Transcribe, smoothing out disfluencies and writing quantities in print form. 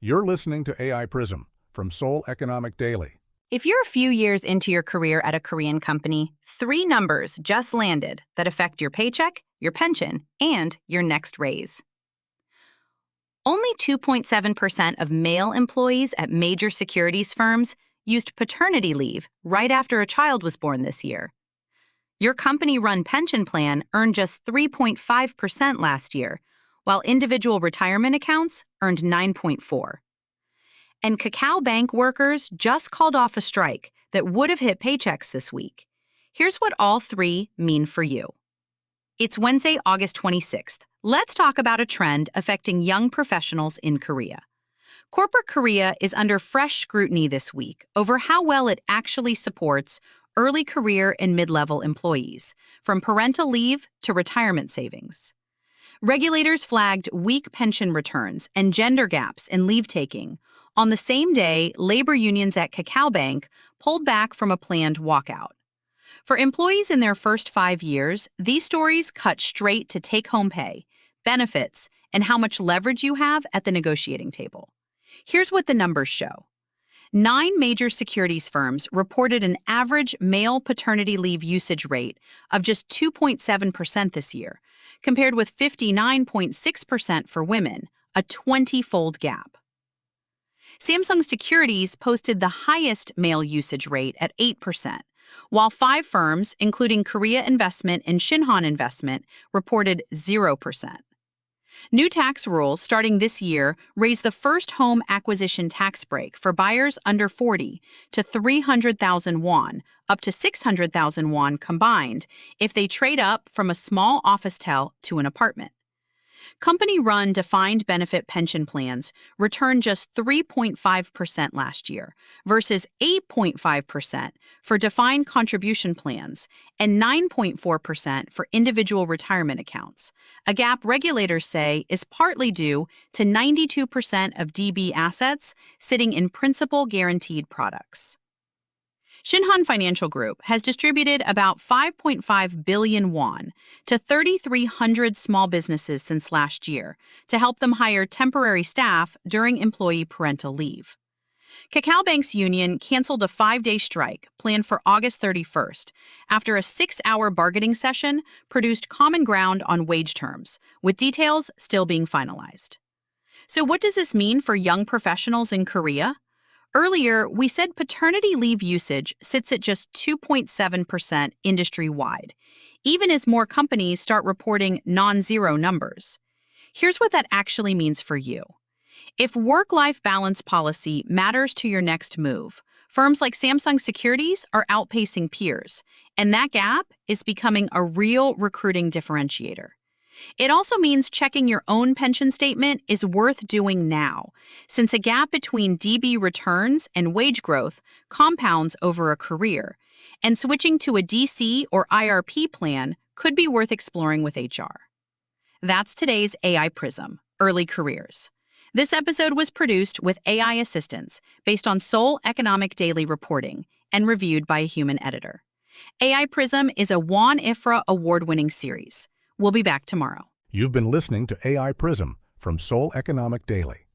You're listening to AI Prism from Seoul Economic Daily. If you're a few years into your career at a Korean company, 3 numbers just landed that affect your paycheck, your pension, and your next raise. Only 2.7% of male employees at major securities firms used paternity leave right after a child was born this year. Your company-run pension plan earned just 3.5% last year, while individual retirement accounts earned 9.4%. And Kakao Bank workers just called off a strike that would have hit paychecks this week. Here's what all 3 mean for you. It's Wednesday, August 26th. Let's talk about a trend affecting young professionals in Korea. Corporate Korea is under fresh scrutiny this week over how well it actually supports early career and mid-level employees, from parental leave to retirement savings. Regulators flagged weak pension returns and gender gaps in leave-taking on the same day labor unions at Kakao Bank pulled back from a planned walkout. For employees in their first 5 years, these stories cut straight to take-home pay, benefits, and how much leverage you have at the negotiating table. Here's what the numbers show. 9 major securities firms reported an average male paternity leave usage rate of just 2.7% this year, compared with 59.6% for women, a 20-fold gap. Samsung Securities posted the highest male usage rate at 8%, while 5 firms, including Korea Investment and Shinhan Investment, reported 0%. New tax rules starting this year raise the first home acquisition tax break for buyers under 40 to 300,000 won, up to 600,000 won combined if they trade up from a small officetel to an apartment. Company-run defined benefit pension plans returned just 3.5% last year versus 8.5% for defined contribution plans and 9.4% for individual retirement accounts, a gap regulators say is partly due to 92% of DB assets sitting in principal guaranteed products. Shinhan Financial Group has distributed about 5.5 billion won to 3,300 small businesses since last year to help them hire temporary staff during employee parental leave. Kakao Bank's union canceled a 5-day strike planned for August 31st after a 6-hour bargaining session produced common ground on wage terms, with details still being finalized. So what does this mean for young professionals in Korea? Earlier, we said paternity leave usage sits at just 2.7% industry-wide, even as more companies start reporting non-zero numbers. Here's what that actually means for you. If work-life balance policy matters to your next move, firms like Samsung Securities are outpacing peers, and that gap is becoming a real recruiting differentiator. It also means checking your own pension statement is worth doing now, since a gap between DB returns and wage growth compounds over a career, and switching to a DC or IRP plan could be worth exploring with HR. That's today's AI Prism, Early Careers. This episode was produced with AI assistance based on Seoul Economic Daily reporting and reviewed by a human editor. AI Prism is a WAN-IFRA award-winning series. We'll be back tomorrow. You've been listening to AI Prism from Seoul Economic Daily.